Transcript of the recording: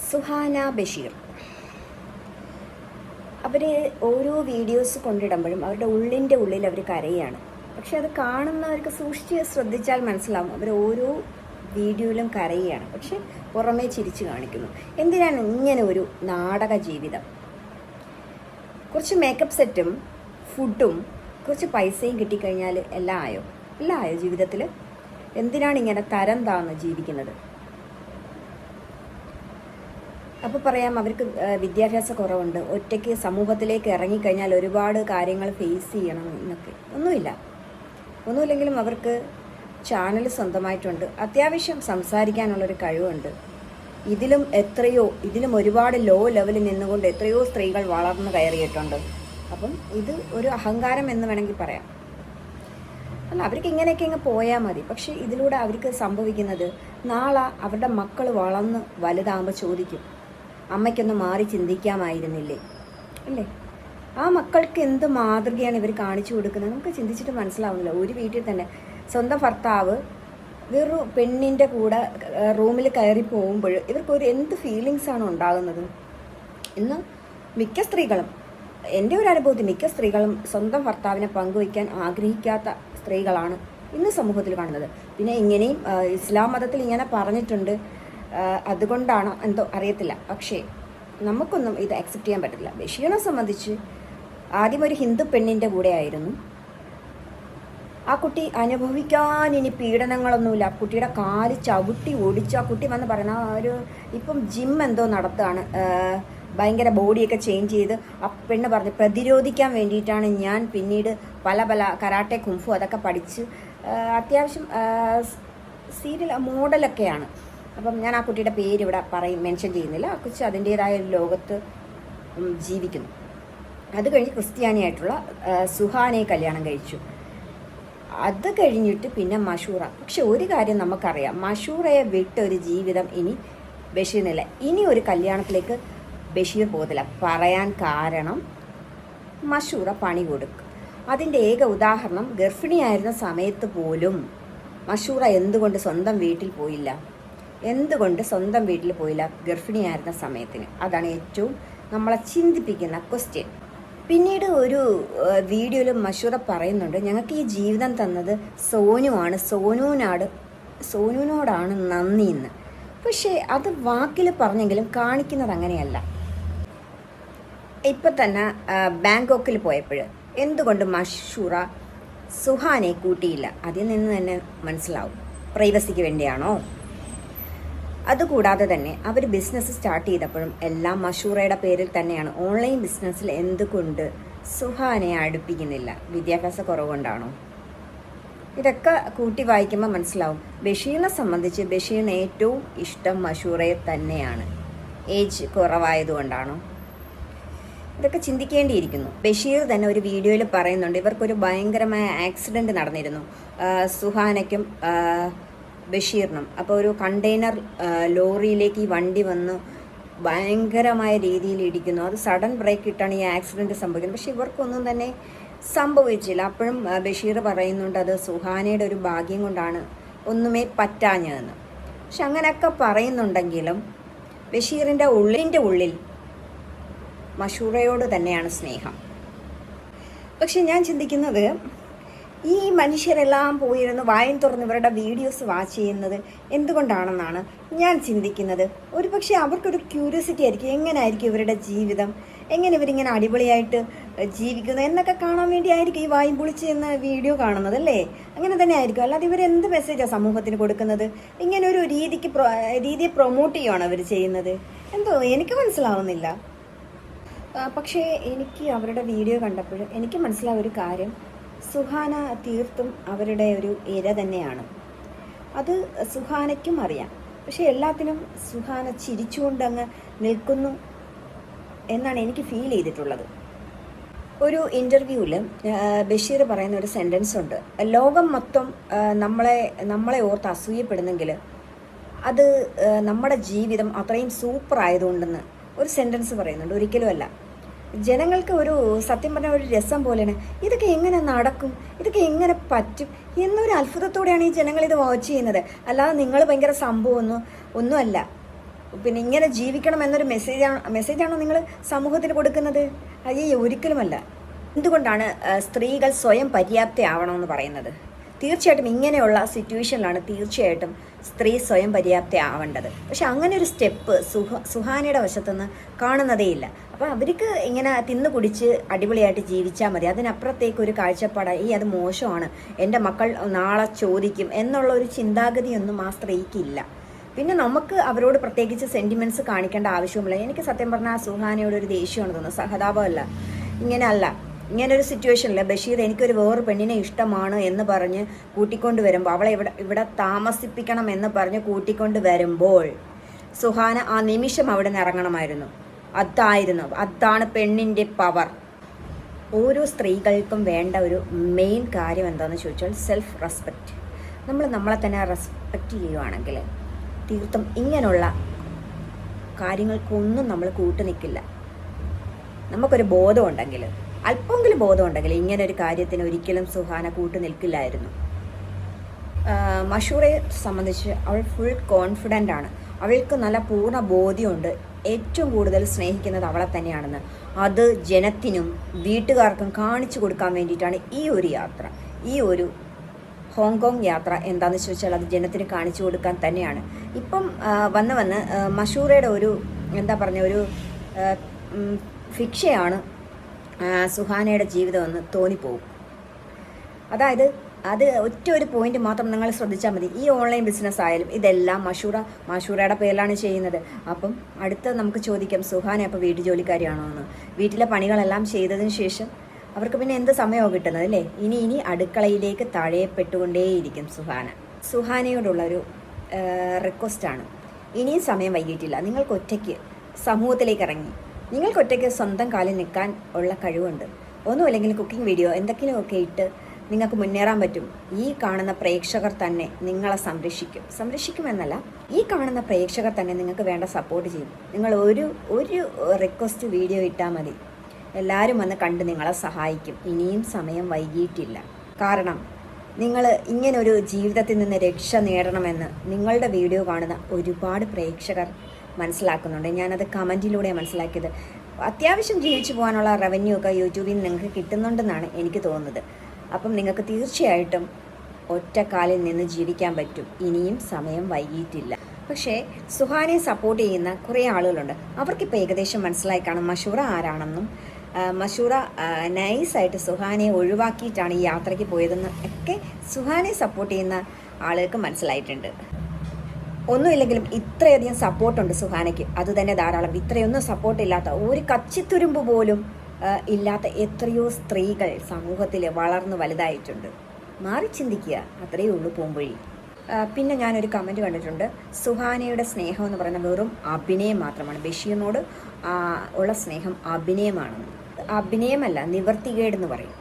സുഹാന ബഷീർ അവർ ഓരോ വീഡിയോസ് കൊണ്ടിടുമ്പോഴും അവരുടെ ഉള്ളിൻ്റെ ഉള്ളിൽ അവർ കരയാണ്. പക്ഷെ അത് കാണുന്നവർക്ക് സൂക്ഷിച്ച് ശ്രദ്ധിച്ചാൽ മനസ്സിലാവും അവർ ഓരോ വീഡിയോയിലും കരയാണ്, പക്ഷെ പുറമേ ചിരിച്ചു കാണിക്കുന്നു. എന്തിനാണ് ഇങ്ങനെ ഒരു നാടക ജീവിതം? കുറച്ച് മേക്കപ്പ് സെറ്റും ഫുഡും കുറച്ച് പൈസയും കിട്ടിക്കഴിഞ്ഞാൽ എല്ലാം ആയോ ജീവിതത്തിൽ? എന്തിനാണ് ഇങ്ങനെ തരം താന്ന് ജീവിക്കുന്നത്? അപ്പോൾ പറയാം അവർക്ക് വിദ്യാഭ്യാസ കുറവുണ്ട്, ഒറ്റയ്ക്ക് സമൂഹത്തിലേക്ക് ഇറങ്ങിക്കഴിഞ്ഞാൽ ഒരുപാട് കാര്യങ്ങൾ ഫേസ് ചെയ്യണം എന്നൊക്കെ. ഒന്നുമില്ലെങ്കിലും അവർക്ക് ചാനൽ സ്വന്തമായിട്ടുണ്ട്, അത്യാവശ്യം സംസാരിക്കാനുള്ളൊരു കഴിവുണ്ട്. ഇതിലും ഒരുപാട് ലോ ലെവലിൽ നിന്നുകൊണ്ട് എത്രയോ സ്ത്രീകൾ വളർന്നു കയറിയിട്ടുണ്ട്. അപ്പം ഇത് ഒരു അഹങ്കാരം എന്ന് വേണമെങ്കിൽ പറയാം. അല്ല, അവർക്ക് ഇങ്ങനെയൊക്കെ അങ്ങ് പോയാൽ മതി. പക്ഷേ ഇതിലൂടെ അവർക്ക് സംഭവിക്കുന്നത്, നാളെ അവരുടെ മക്കൾ വളർന്ന് വലുതാകുമ്പോൾ ചോദിക്കും, അമ്മയ്ക്കൊന്ന് മാറി ചിന്തിക്കാമായിരുന്നില്ലേ അല്ലേ? ആ മക്കൾക്ക് എന്ത് മാതൃകയാണ് ഇവർ കാണിച്ചു കൊടുക്കുന്നത്? നമുക്ക് ചിന്തിച്ചിട്ട് മനസ്സിലാവുന്നില്ല. ഒരു വീട്ടിൽ തന്നെ സ്വന്തം ഭർത്താവ് വേറൊരു പെണ്ണിൻ്റെ കൂടെ റൂമിൽ കയറി പോകുമ്പോൾ ഇവർക്കൊരു എന്ത് ഫീലിങ്സാണ് ഉണ്ടാകുന്നത്? ഇന്ന് മിക്ക സ്ത്രീകളും, എൻ്റെ ഒരു അനുഭവത്തിൽ മിക്ക സ്ത്രീകളും സ്വന്തം ഭർത്താവിനെ പങ്കുവയ്ക്കാൻ ആഗ്രഹിക്കാത്ത സ്ത്രീകളാണ് ഇന്ന് സമൂഹത്തിൽ കാണുന്നത്. പിന്നെ ഇങ്ങനെയും ഇസ്ലാം മതത്തിൽ ഇങ്ങനെ പറഞ്ഞിട്ടുണ്ട്, അതുകൊണ്ടാണ് എന്തോ അറിയത്തില്ല. പക്ഷേ നമുക്കൊന്നും ഇത് അക്സെപ്റ്റ് ചെയ്യാൻ പറ്റില്ല. ബഷീറിനെ സംബന്ധിച്ച് ആദ്യം ഒരു ഹിന്ദു പെണ്ണിൻ്റെ കൂടെ ആയിരുന്നു. ആ കുട്ടി അനുഭവിക്കാൻ ഇനി പീഡനങ്ങളൊന്നുമില്ല. ആ കുട്ടിയുടെ കാല് ചവിട്ടി ഓടിച്ച് ആ കുട്ടി വന്ന് പറയുന്ന ഇപ്പം ജിം എന്തോ നടത്തുകയാണ്, ഭയങ്കര ബോഡിയൊക്കെ ചേഞ്ച് ചെയ്ത്. ആ പെണ്ണ് പറഞ്ഞ് പ്രതിരോധിക്കാൻ വേണ്ടിയിട്ടാണ് ഞാൻ പിന്നീട് പല കരാട്ടെ കുംഫു അതൊക്കെ പഠിച്ച് അത്യാവശ്യം സീരിയൽ മോഡലൊക്കെയാണ്. അപ്പം ഞാൻ ആ കുട്ടിയുടെ പേര് ഇവിടെ മെൻഷൻ ചെയ്യുന്നില്ല. ആ കൊച്ച് അതിൻ്റേതായ ഒരു ലോകത്ത് ജീവിക്കുന്നു. അത് കഴിഞ്ഞ് ക്രിസ്ത്യാനിയായിട്ടുള്ള സുഹാനയെ കല്യാണം കഴിച്ചു. അത് കഴിഞ്ഞിട്ട് പിന്നെ മഷൂറ. പക്ഷെ ഒരു കാര്യം നമുക്കറിയാം, മഷൂറയെ വിട്ടൊരു ജീവിതം ഇനി ബഷീറിനില്ല. ഇനി ഒരു കല്യാണത്തിലേക്ക് ബഷീർ പോകത്തില്ല. പറയാൻ കാരണം മഷൂറ പണി കൊടുക്കും. അതിൻ്റെ ഏക ഉദാഹരണം, ഗർഭിണിയായിരുന്ന സമയത്ത് പോലും മഷൂറ എന്തുകൊണ്ട് സ്വന്തം വീട്ടിൽ പോയില്ല ഗർഭിണിയായിരുന്ന സമയത്തിന്? അതാണ് ഏറ്റവും നമ്മളെ ചിന്തിപ്പിക്കുന്ന ക്വസ്റ്റ്യൻ. പിന്നീട് ഒരു വീഡിയോയിൽ മഷൂറ പറയുന്നുണ്ട്, ഞങ്ങൾക്ക് ഈ ജീവിതം തന്നത് സോനുവിനോടാണ് നന്ദി എന്ന്. പക്ഷേ അത് വാക്കിൽ പറഞ്ഞെങ്കിലും കാണിക്കുന്നത് അങ്ങനെയല്ല. ഇപ്പം തന്നെ ബാങ്കോക്കിൽ പോയപ്പോൾ എന്തുകൊണ്ട് മഷൂറ സുഹാനെ കൂട്ടിയില്ല? അതിൽ നിന്ന് തന്നെ മനസ്സിലാവും, പ്രൈവസിക്ക് വേണ്ടിയാണോ? അതുകൂടാതെ തന്നെ അവർ ബിസിനസ് സ്റ്റാർട്ട് ചെയ്തപ്പോഴും എല്ലാം മഷൂറയുടെ പേരിൽ തന്നെയാണ്. ഓൺലൈൻ ബിസിനസ്സിൽ എന്തുകൊണ്ട് സുഹാനയെ അടുപ്പിക്കുന്നില്ല? വിദ്യാഭ്യാസ കുറവുകൊണ്ടാണോ? ഇതൊക്കെ കൂട്ടി വായിക്കുമ്പോൾ മനസ്സിലാവും. ബഷീറിനെ സംബന്ധിച്ച് ബഷീറിന് ഏറ്റവും ഇഷ്ടം മഷൂറയെ തന്നെയാണ്. ഏജ് കുറവായതുകൊണ്ടാണോ? ഇതൊക്കെ ചിന്തിക്കേണ്ടിയിരിക്കുന്നു. ബഷീർ തന്നെ ഒരു വീഡിയോയിൽ പറയുന്നുണ്ട്, ഇവർക്കൊരു ഭയങ്കരമായ ആക്സിഡൻറ്റ് നടന്നിരുന്നു, സുഹാനയ്ക്കും ബഷീറിനും. അപ്പോൾ ഒരു കണ്ടെയ്നർ ലോറിയിലേക്ക് ഈ വണ്ടി വന്ന് ഭയങ്കരമായ രീതിയിൽ ഇടിക്കുന്നു. അത് സഡൻ ബ്രേക്ക് ഇട്ടാണ് ഈ ആക്സിഡൻറ്റ് സംഭവിക്കുന്നത്. പക്ഷെ ഇവർക്കൊന്നും തന്നെ സംഭവിച്ചില്ല. അപ്പോഴും ബഷീർ പറയുന്നുണ്ട്, അത് സുഹാനയുടെ ഒരു ഭാഗ്യം കൊണ്ടാണ് ഒന്നുമേ പറ്റാഞ്ഞതെന്ന്. പക്ഷെ അങ്ങനെയൊക്കെ പറയുന്നുണ്ടെങ്കിലും ബഷീറിൻ്റെ ഉള്ളിൽ മഷൂറയോട് തന്നെയാണ് സ്നേഹം. പക്ഷെ ഞാൻ ചിന്തിക്കുന്നത്, ഈ മനുഷ്യരെല്ലാം പോയിരുന്ന് വായും തുറന്ന് ഇവരുടെ വീഡിയോസ് വാച്ച് ചെയ്യുന്നത് എന്തുകൊണ്ടാണെന്നാണ് ഞാൻ ചിന്തിക്കുന്നത്. ഒരു പക്ഷേ അവർക്കൊരു ക്യൂരിയോസിറ്റി ആയിരിക്കും, എങ്ങനെയായിരിക്കും ഇവരുടെ ജീവിതം, എങ്ങനെ ഇവരിങ്ങനെ അടിപൊളിയായിട്ട് ജീവിക്കുന്നു എന്നൊക്കെ കാണാൻ വേണ്ടിയായിരിക്കും ഈ വായും പൊളിച്ച് എന്ന വീഡിയോ കാണുന്നത് അല്ലേ? അങ്ങനെ തന്നെ ആയിരിക്കും. അല്ലാതെ ഇവരെന്ത് മെസ്സേജാണ് സമൂഹത്തിന് കൊടുക്കുന്നത്? ഇങ്ങനെ ഒരു രീതിയെ പ്രൊമോട്ട് ചെയ്യുകയാണ് അവർ ചെയ്യുന്നത്. എന്തോ എനിക്ക് മനസ്സിലാവുന്നില്ല. പക്ഷേ എനിക്ക് അവരുടെ വീഡിയോ കണ്ടപ്പോൾ എനിക്ക് മനസ്സിലായ ഒരു കാര്യം, സുഹാന തീർത്തും അവരുടെ ഒരു ഇര തന്നെയാണ്. അത് സുഹാനയ്ക്കും അറിയാം. പക്ഷെ എല്ലാത്തിനും സുഹാന ചിരിച്ചുകൊണ്ട് അങ്ങ് നിൽക്കുന്നു എന്നാണ് എനിക്ക് ഫീൽ ചെയ്തിട്ടുള്ളത്. ഒരു ഇൻ്റർവ്യൂവിൽ ബഷീർ പറയുന്ന ഒരു സെൻറ്റൻസ് ഉണ്ട്, ലോകം മൊത്തം നമ്മളെ ഓർത്ത് അസൂയപ്പെടുന്നെങ്കിൽ അത് നമ്മുടെ ജീവിതം അത്രയും സൂപ്പർ ആയതുകൊണ്ടെന്ന് ഒരു സെൻറ്റൻസ് പറയുന്നുണ്ട്. ഒരിക്കലും അല്ല. ജനങ്ങൾക്ക് ഒരു സത്യം പറഞ്ഞ ഒരു രസം പോലെയാണ്, ഇതൊക്കെ എങ്ങനെ നടക്കും, ഇതൊക്കെ എങ്ങനെ പറ്റും എന്നൊരു അത്ഭുതത്തോടെയാണ് ഈ ജനങ്ങൾ ഇത് വാച്ച് ചെയ്യുന്നത്. അല്ലാതെ നിങ്ങൾ ഭയങ്കര സംഭവമൊന്നുമല്ല. പിന്നെ ഇങ്ങനെ ജീവിക്കണം എന്നൊരു മെസ്സേജാണോ നിങ്ങൾ സമൂഹത്തിന് കൊടുക്കുന്നത്? അയ്യോ, ഒരിക്കലുമല്ല. എന്തുകൊണ്ടാണ് സ്ത്രീകൾ സ്വയം പര്യാപ്തയാവണമെന്ന് പറയുന്നത്? തീർച്ചയായിട്ടും ഇങ്ങനെയുള്ള സിറ്റുവേഷനിലാണ് തീർച്ചയായിട്ടും സ്ത്രീ സ്വയം പര്യാപ്ത ആവേണ്ടത്. പക്ഷെ അങ്ങനെ ഒരു സ്റ്റെപ്പ് സുഹാനയുടെ വശത്തുനിന്ന് കാണുന്നതേയില്ല. അപ്പോൾ അവർക്ക് ഇങ്ങനെ തിന്നു കുടിച്ച് അടിപൊളിയായിട്ട് ജീവിച്ചാൽ മതി. അതിനപ്പുറത്തേക്ക് ഒരു കാഴ്ചപ്പാടായി അത് മോശമാണ്, എൻ്റെ മക്കൾ നാളെ ചോദിക്കും എന്നുള്ള ഒരു ചിന്താഗതിയൊന്നും ആ സ്ത്രീക്കില്ല. പിന്നെ നമുക്ക് അവരോട് പ്രത്യേകിച്ച് സെൻറ്റിമെൻറ്റ്സ് കാണിക്കേണ്ട ആവശ്യമില്ല. എനിക്ക് സത്യം പറഞ്ഞാൽ സുഹാനയോട് ഒരു ദേഷ്യമാണ് തോന്നുന്നത്, സഹതാപമല്ല. ഇങ്ങനൊരു സിറ്റുവേഷനിൽ ബഷീർ എനിക്കൊരു വേറൊരു പെണ്ണിനെ ഇഷ്ടമാണ് എന്ന് പറഞ്ഞ് കൂട്ടിക്കൊണ്ട് വരുമ്പോൾ, അവളെ ഇവിടെ താമസിപ്പിക്കണം എന്ന് പറഞ്ഞ് കൂട്ടിക്കൊണ്ട് വരുമ്പോൾ സുഹാന ആ നിമിഷം അവിടെ നിന്ന് ഇറങ്ങണമായിരുന്നു. അതാണ് പെണ്ണിൻ്റെ പവർ. ഓരോ സ്ത്രീകൾക്കും വേണ്ട ഒരു മെയിൻ കാര്യം എന്താണെന്ന് ചോദിച്ചാൽ സെൽഫ് റെസ്പെക്റ്റ്. നമ്മളെ തന്നെ റെസ്പെക്റ്റ് ചെയ്യുവാണെങ്കിൽ തീർത്തും ഇങ്ങനെയുള്ള കാര്യങ്ങൾക്കൊന്നും നമ്മൾ കൂട്ടു നിൽക്കില്ല. നമുക്കൊരു ബോധമുണ്ടെങ്കിൽ, അല്പമെങ്കിലും ബോധമുണ്ടെങ്കിൽ ഇങ്ങനെ ഒരു കാര്യത്തിന് ഒരിക്കലും സുഹാന കൂട്ടു നിൽക്കില്ലായിരുന്നു. മഷൂറയെ സംബന്ധിച്ച് അവൾ ഫുൾ കോൺഫിഡൻ്റ് ആണ്. അവൾക്ക് നല്ല പൂർണ്ണ ബോധ്യമുണ്ട് ഏറ്റവും കൂടുതൽ സ്നേഹിക്കുന്നത് അവളെ തന്നെയാണെന്ന്. അത് ജനത്തിനും വീട്ടുകാർക്കും കാണിച്ചു കൊടുക്കാൻ വേണ്ടിയിട്ടാണ് ഈ ഒരു യാത്ര. ഈ ഒരു ഹോങ്കോങ് യാത്ര എന്താണെന്ന് ചോദിച്ചാൽ അത് ജനത്തിന് കാണിച്ചു കൊടുക്കാൻ തന്നെയാണ്. ഇപ്പം വന്ന് മഷൂറയുടെ ഒരു ഒരു ഫിക്ഷയാണ് സുഹാനയുടെ ജീവിതമെന്ന് തോന്നിപ്പോവും. അതായത് അത് ഒറ്റ ഒരു പോയിന്റ് മാത്രം നിങ്ങൾ ശ്രദ്ധിച്ചാൽ മതി. ഈ ഓൺലൈൻ ബിസിനസ് ആയാലും ഇതെല്ലാം മഷൂറയുടെ പേരിലാണ് ചെയ്യുന്നത്. അപ്പം അടുത്ത് നമുക്ക് ചോദിക്കാം, സുഹാന അപ്പോൾ വീട്ടു ജോലിക്കാരിയാണോ എന്ന്. വീട്ടിലെ പണികളെല്ലാം ചെയ്തതിന് ശേഷം അവർക്ക് പിന്നെ എന്ത് സമയമാണ് കിട്ടുന്നത് അല്ലേ? ഇനി അടുക്കളയിലേക്ക് തഴയപ്പെട്ടുകൊണ്ടേയിരിക്കും സുഹാനയോടുള്ളൊരു റിക്വസ്റ്റാണ്. ഇനിയും സമയം വൈകിട്ടില്ല. നിങ്ങൾക്കൊറ്റയ്ക്ക് സമൂഹത്തിലേക്ക് ഇറങ്ങി നിങ്ങൾക്കൊറ്റയ്ക്ക് സ്വന്തം കാലിൽ നിൽക്കാൻ ഉള്ള കഴിവുണ്ട്. ഒന്നുമില്ലെങ്കിൽ കുക്കിംഗ് വീഡിയോ എന്തെങ്കിലുമൊക്കെ ഇട്ട് നിങ്ങൾക്ക് മുന്നേറാൻ പറ്റും. ഈ കാണുന്ന പ്രേക്ഷകർ തന്നെ നിങ്ങളെ സംരക്ഷിക്കുമെന്നല്ല, ഈ കാണുന്ന പ്രേക്ഷകർ തന്നെ നിങ്ങൾക്ക് വേണ്ട സപ്പോർട്ട് ചെയ്യും. നിങ്ങൾ ഒരു റിക്വസ്റ്റ് വീഡിയോ ഇട്ടാൽ മതി, എല്ലാവരും വന്ന് കണ്ട് നിങ്ങളെ സഹായിക്കും. ഇനിയും സമയം വൈകിയിട്ടില്ല. കാരണം നിങ്ങൾ ഇങ്ങനൊരു ജീവിതത്തിൽ നിന്ന് രക്ഷ നേടണമെന്ന് നിങ്ങളുടെ വീഡിയോ കാണുന്ന ഒരുപാട് പ്രേക്ഷകർ മനസ്സിലാക്കുന്നുണ്ട്. ഞാനത് കമൻറ്റിലൂടെ മനസ്സിലാക്കിയത്. അത്യാവശ്യം ജീവിച്ചു പോകാനുള്ള റവന്യൂ ഒക്കെ യൂട്യൂബിൽ നിന്ന് നിങ്ങൾക്ക് കിട്ടുന്നുണ്ടെന്നാണ് എനിക്ക് തോന്നുന്നത്. അപ്പം നിങ്ങൾക്ക് തീർച്ചയായിട്ടും ഒറ്റക്കാലിൽ നിന്ന് ജീവിക്കാൻ പറ്റും. ഇനിയും സമയം വൈകിയിട്ടില്ല. പക്ഷേ സുഹാനയെ സപ്പോർട്ട് ചെയ്യുന്ന കുറേ ആളുകളുണ്ട്. അവർക്കിപ്പോൾ ഏകദേശം മനസ്സിലായി കാണും മഷൂറ ആരാണെന്നും മഷൂറ നൈസായിട്ട് സുഹാനയെ ഒഴിവാക്കിയിട്ടാണ് ഈ യാത്രയ്ക്ക് പോയതെന്ന് ഒക്കെ സുഹാനയെ സപ്പോർട്ട് ചെയ്യുന്ന ആളുകൾക്ക് മനസ്സിലായിട്ടുണ്ട്. ഒന്നുമില്ലെങ്കിലും ഇത്രയധികം സപ്പോർട്ടുണ്ട് സുഹാനയ്ക്ക്, അത് തന്നെ ധാരാളം. ഇത്രയൊന്നും സപ്പോർട്ടില്ലാത്ത, ഒരു കച്ചിത്തുരുമ്പ് പോലും ഇല്ലാത്ത എത്രയോ സ്ത്രീകൾ സമൂഹത്തിൽ വളർന്നു വലുതായിട്ടുണ്ട്. മാറി ചിന്തിക്കുക, അത്രയേ ഉള്ളൂ പോംവഴി. പിന്നെ ഞാനൊരു കമൻറ്റ് കണ്ടിട്ടുണ്ട്, സുഹാനയുടെ സ്നേഹം എന്ന് പറയുന്നത് വെറും അഭിനയം മാത്രമാണ്. ബഷീറിനോട് ഉള്ള സ്നേഹം അഭിനയമാണെന്ന്. അഭിനയമല്ല, നിവർത്തികേടെന്ന് പറയും.